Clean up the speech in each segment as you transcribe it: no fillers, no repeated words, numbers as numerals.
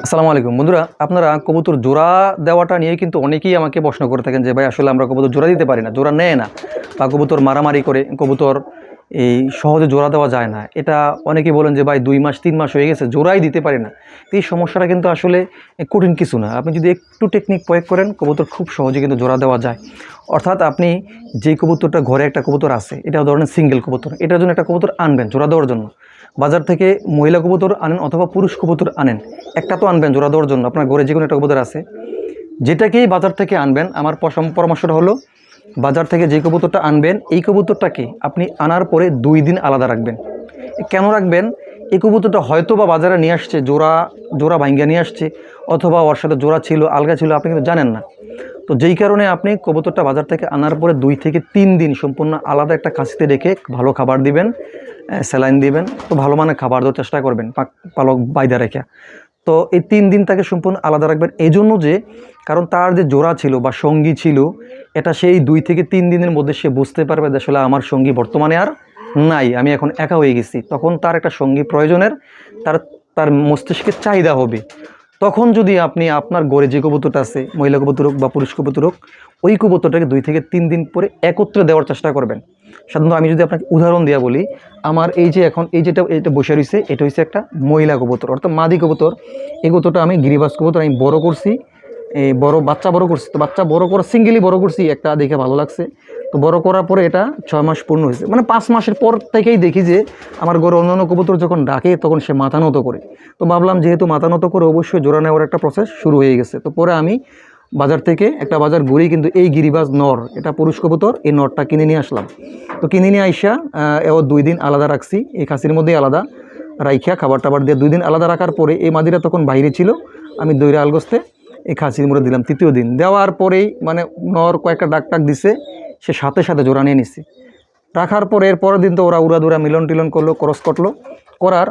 আসসালামু আলাইকুম বন্ধুরা, আপনারা কবুতর জোড়া দেওয়াটা নিয়ে কিন্তু অনেকেই আমাকে প্রশ্ন করে থাকেন যে ভাই আসলে আমরা কবুতর জোড়া দিতে পারি না, জোড়া নেয় না, বা কবুতর মারামারি করে কবুতর এই সহজে জোড়া দেওয়া যায় না। এটা অনেকেই বলেন যে ভাই 2 মাস 3 মাস হয়ে গেছে জোড়াই দিতে পারি না। তো এই সমস্যাটা কিন্তু আসলে কঠিন কিছু না। আপনি যদি একটু টেকনিক প্রয়োগ করেন কবুতর খুব সহজে কিন্তু জোড়া দেওয়া যায়। অর্থাৎ আপনি যে কবুতরটা ঘরে একটা কবুতর আছে, এটা ধরনের সিঙ্গেল কবুতর, এটার জন্য একটা কবুতর আনবেন জোড়া দেওয়ার জন্য। বাজার থেকে মহিলা কবুতর আনেন অথবা পুরুষ কবুতর আনেন, একটা তো আনবেন জোড়া দেওয়ার জন্য। আপনার ঘরে যে কোনো একটা কবুতর আছে, যেটাকেই বাজার থেকে আনবেন, আমার পরামর্শটা হলো বাজার থেকে যে কবুতরটা আনবেন এই কবুতরটাকে আপনি আনার পরে 2 দিন আলাদা রাখবেন। কেন রাখবেন? এই কবুতরটা হয়তো বা বাজারে নিয়ে আসছে জোড়া ভাঙ্গা নিয়ে আসছে, অথবা ওর সাথে জোড়া ছিল আলগা ছিল, আপনি কিন্তু জানেন না। তো যেই কারণে আপনি কবুতরটা বাজার থেকে আনার পরে 2 থেকে 3 দিন সম্পূর্ণ আলাদা একটা কাছিতে রেখে ভালো খাবার দিবেন, স্যালাইন দিবেন, তো ভালো মানের খাবার দেওয়ার চেষ্টা করবেন পালক বাইদা রেখে। তো এই 3 দিন তাকে সম্পূর্ণ আলাদা রাখবেন এই জন্য যে, কারণ তার যে জোড়া ছিল বা সঙ্গী ছিল, এটা সেই 2 থেকে 3 দিনের মধ্যে সে বুঝতে পারবে যে আসলে আমার সঙ্গী বর্তমানে আর নাই, আমি এখন একা হয়ে গেছি। তখন তার একটা সঙ্গী প্রয়োজনের, তার মস্তিষ্কের চাহিদা হবে। তখন যদি আপনি আপনার ঘরে যে কবুতরটা আছে, মহিলা কবুতর হোক বা পুরুষ কবুতর হোক, ওই কবুতরটাকে 2 থেকে 3 দিন পরে একত্রে দেওয়ার চেষ্টা করবেন। সাধারণত আমি যদি আপনাকে উদাহরণ দেওয়া বলি, আমার এই যে এখন এটা বসে রয়েছে, এটা হচ্ছে একটা মহিলা কবুতর অর্থাৎ মাদি কবুতর। এই কবুতরটা আমি গিরিবাজ কবুতর, আমি বড় করছি, এই বাচ্চা বড় করছি। তো বাচ্চা বড় করা সিঙ্গেলি বড় করছি, একটা দেখে ভালো লাগছে। তো বড় করার পরে এটা 6 মাস পূর্ণ হয়েছে, মানে 5 মাসের পর থেকেই দেখি যে আমার ঘরে অন্যান্য কবুতর যখন ডাকে তখন সে মাথা নত করে। তো ভাবলাম যেহেতু মাথা নত করে অবশ্যই জোড়া নেওয়ার একটা প্রসেস শুরু হয়ে গেছে। তো পরে আমি বাজার থেকে একটা বাজার ঘুরেই কিন্তু এই গিরিবাজ নর, এটা পুরুষ কবুতর, এই নরটা কিনে নিয়ে আসলাম। তো কিনে নিয়ে আইসা ও 2 দিন আলাদা রাখছি, এই খাসির মধ্যেই আলাদা রাইখা খাবার টাবার দিয়ে 2 দিন আলাদা রাখার পরে এই মাদিরা তখন বাইরে ছিল, আমি দইরা আলগোস্তে এই খাসির মধ্যে দিলাম। 3য় দিন দেওয়ার পরেই মানে নর কয়েকটা ডাক দিছে, সে সাথে সাথে জোড়া নিয়ে নিছে। রাখার পরে এর পরের দিন তো ওরা উড়াদুরা মিলন টিলন করলো, ক্রস করলো, করার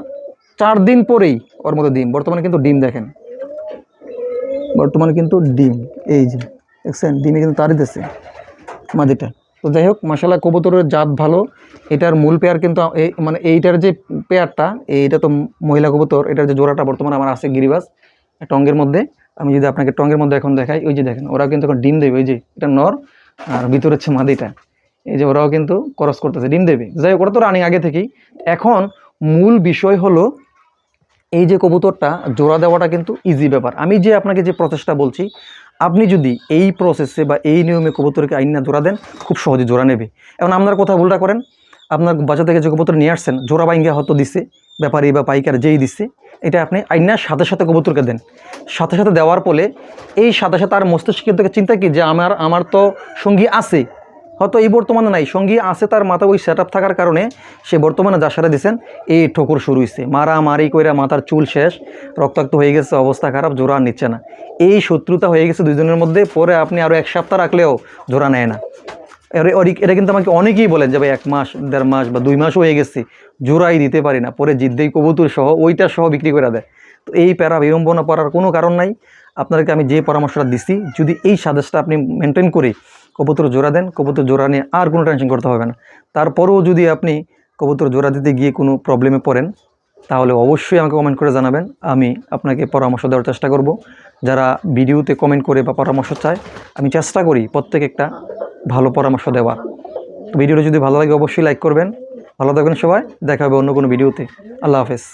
4 দিন পরেই ওর মধ্যে ডিম, বর্তমানে কিন্তু ডিম দেখেন, বর্তমানে কিন্তু ডিম, এই যে দেখছেন ডিমে কিন্তু তারই দিচ্ছে মাদিটা। তো যাই হোক, মাশাআল্লাহ কবুতরের জাত ভালো। এটার মূল পেয়ার কিন্তু মানে এইটার যে পেয়ারটা, এইটা তো মহিলা কবুতর, এটার যে জোড়াটা বর্তমানে আমার আছে গিরিবাজ টঙ্গের মধ্যে। আমি যদি আপনাকে টঙ্গের মধ্যে এখন দেখাই, ওই যে দেখেন ওরা কিন্তু এখন ডিম দেবে, ওই যে এটা নর আর ভিতরে হচ্ছে মাদিটা, এই যে ওরাও কিন্তু ক্রস করতেছে, ডিম দেবে। যাই হোক, ওরা তো রানিং আগে থেকেই। এখন মূল বিষয় হলো এই যে কবুতরটা জোড়া দেওয়াটা কিন্তু ইজি ব্যাপার। আমি যে আপনাকে যে প্রসেসটা বলছি, আপনি যদি এই প্রসেসে বা এই নিয়মে কবুতরকে আইনা জোড়া দেন, খুব সহজে জোড়া নেবে। এখন আপনার কথা ভুলটা করেন, আপনার বাচ্চা থেকে যে কবুতর নিয়ে আসছেন জোড়া বাইঙ্গা হয়তো দিচ্ছে ব্যাপারী বা পাইকার যেই দিচ্ছে, এটা আপনি আইনার সাথে সাথে কবুতরকে দেন। সাথে সাথে দেওয়ার ফলে এই সাথে সাথে আর মস্তিষ্কের থেকে চিন্তা কি যে আমার তো সঙ্গী আছে, হয়তো এই বর্তমানে নাই, সঙ্গী আছে, তার মাথা ওই সেট আপ থাকার কারণে সে বর্তমানে যার সাথে দিচ্ছেন এই ঠোকর শুরু হয়েছে, মারামারি কইরা মাথার চুল শেষ, রক্তাক্ত হয়ে গেছে, অবস্থা খারাপ, জোড়া নিচ্ছে না। এই শত্রুতা হয়ে গেছে দুজনের মধ্যে। পরে আপনি আরও 1 সপ্তাহ রাখলেও জোড়া নেয় না। এটা কিন্তু আমাকে অনেকেই বলেন যে ভাই 1 মাস 1.5 মাস বা 2 মাসও হয়ে গেছে জোড়াই দিতে পারি না, পরে জিদ্দেই কবুতর সহ ওইটা সহ বিক্রি করে দেয়। তো এই প্যারা বিড়ম্বনা পড়ার কোনো কারণ নাই। আপনাদেরকে আমি যে পরামর্শটা দিচ্ছি, যদি এই সাজেশটা আপনি মেনটেন করে কবুতর জোড়া দেন, কবুতর জোড়া নিয়ে আর কোনো টেনশন করতে হবে না। তারপরেও যদি আপনি কবুতর জোড়া দিতে গিয়ে কোনো প্রবলেমে পড়েন, তাহলে অবশ্যই আমাকে কমেন্ট করে জানাবেন, আমি আপনাকে পরামর্শ দেওয়ার চেষ্টা করব। যারা ভিডিওতে কমেন্ট করে বা পরামর্শ চায়, আমি চেষ্টা করি প্রত্যেক একটা ভালো পরামর্শ দেওয়ার। ভিডিওটা যদি ভালো লাগে অবশ্যই লাইক করবেন। ভালো থাকবেন সবাই, দেখা হবে অন্য কোনো ভিডিওতে। আল্লাহ হাফেজ।